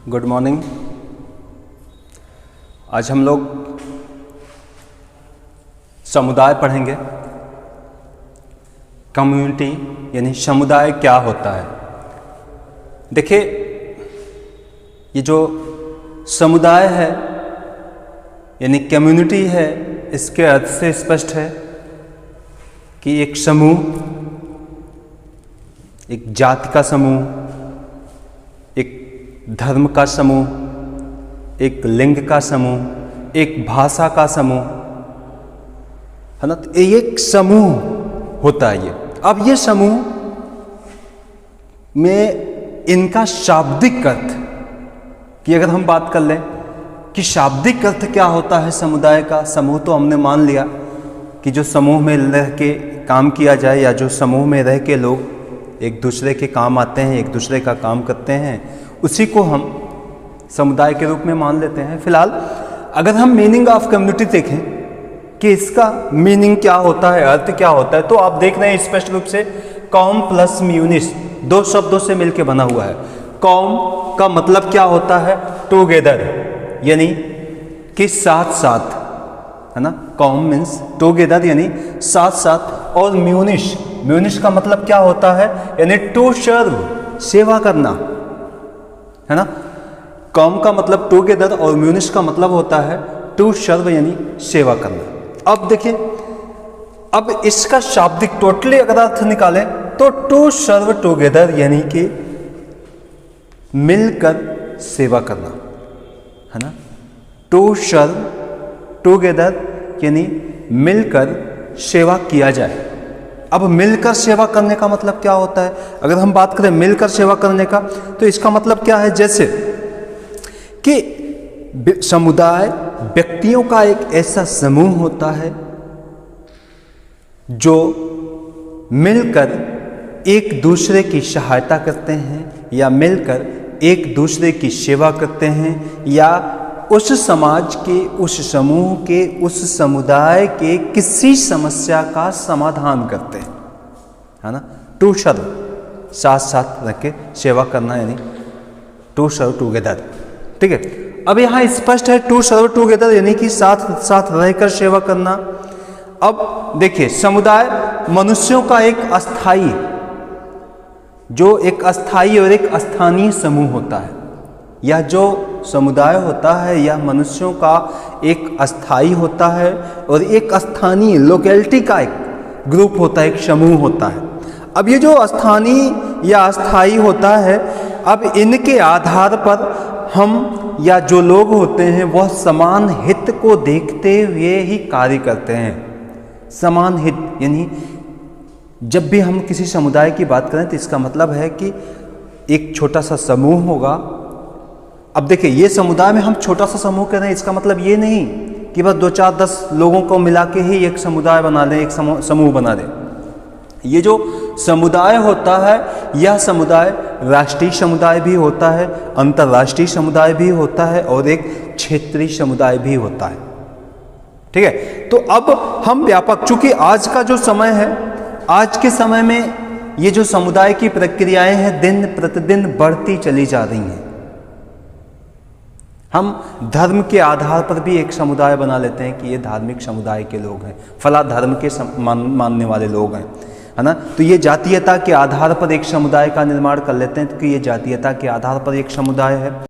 Good morning. आज हम लोग समुदाय पढ़ेंगे। कम्युनिटी यानी समुदाय क्या होता है। देखिए, ये जो समुदाय है यानी कम्युनिटी है, इसके अर्थ से स्पष्ट है कि एक समूह, एक जाति का समूह, एक धर्म का समूह, एक लिंग का समूह, एक भाषा का समूह है ना। तो एक समूह होता है ये। अब ये समूह में इनका शाब्दिक अर्थ की अगर हम बात कर लें कि शाब्दिक अर्थ क्या होता है समुदाय का। समूह तो हमने मान लिया कि जो समूह में रह के काम किया जाए या जो समूह में रह के लोग एक दूसरे के काम आते हैं, एक दूसरे का काम करते हैं, उसी को हम समुदाय के रूप में मान लेते हैं। फिलहाल अगर हम मीनिंग ऑफ कम्युनिटी देखें कि इसका मीनिंग क्या होता है, अर्थ क्या होता है, तो आप देख रहे हैं स्पष्ट रूप से कॉम प्लस म्यूनिस दो शब्दों से मिलकर बना हुआ है। कॉम का मतलब क्या होता है? टुगेदर, यानी कि साथ साथ, है ना। कॉम मीन्स टुगेदर यानी साथ साथ। और म्यूनिश, म्यूनिश का मतलब क्या होता है? यानी टू सर्व, सेवा करना, है ना। कॉम का मतलब टुगेदर और म्यूनिश का मतलब होता है टू सर्व यानी सेवा करना। अब देखिए, अब इसका शाब्दिक टोटली अगर अर्थ निकालें तो टू सर्व टुगेदर यानी कि मिलकर सेवा करना, है ना। टू सर्व टुगेदर यानी मिलकर सेवा किया जाए। अब मिलकर सेवा करने का मतलब क्या होता है? अगर हम बात करें मिलकर सेवा करने का तो इसका मतलब क्या है? जैसे कि समुदाय व्यक्तियों का एक ऐसा समूह होता है जो मिलकर एक दूसरे की सहायता करते हैं या मिलकर एक दूसरे की सेवा करते हैं या उस समाज के, उस समूह के, उस समुदाय के किसी समस्या का समाधान करते हैं, है ना। टू सर्व, साथ साथ रह के सेवा करना यानी टू सर्व टुगेदर, ठीक है। अब यहाँ स्पष्ट है टू सर्व टुगेदर यानी कि साथ साथ रहकर सेवा करना। अब देखिए, समुदाय मनुष्यों का एक अस्थाई, जो एक अस्थाई और एक स्थानीय समूह होता है। यह जो समुदाय होता है यह मनुष्यों का एक अस्थाई होता है और एक स्थानीय लोकेलिटी का एक ग्रुप होता है, एक समूह होता है। अब ये जो स्थानीय या अस्थाई होता है, अब इनके आधार पर हम या जो लोग होते हैं वह समान हित को देखते हुए ही कार्य करते हैं। समान हित यानी जब भी हम किसी समुदाय की बात करें तो इसका मतलब है कि एक छोटा सा समूह होगा। अब देखिए, ये समुदाय में हम छोटा सा समूह कह रहे हैं, इसका मतलब ये नहीं कि बस 2 4 10 लोगों को मिला के ही एक समुदाय बना दें, एक समूह बना दें। ये जो समुदाय होता है यह समुदाय राष्ट्रीय समुदाय भी होता है, अंतर्राष्ट्रीय समुदाय भी होता है और एक क्षेत्रीय समुदाय भी होता है, ठीक है। तो अब हम व्यापक, चूंकि आज का जो समय है, आज के समय में ये जो समुदाय की प्रक्रियाएं हैं दिन प्रतिदिन बढ़ती चली जा रही हैं। हम धर्म के आधार पर भी एक समुदाय बना लेते हैं कि ये धार्मिक समुदाय के लोग हैं, फला धर्म के मानने वाले लोग हैं, है ना। तो ये जातीयता के आधार पर एक समुदाय का निर्माण कर लेते हैं कि ये जातीयता के आधार पर एक समुदाय है।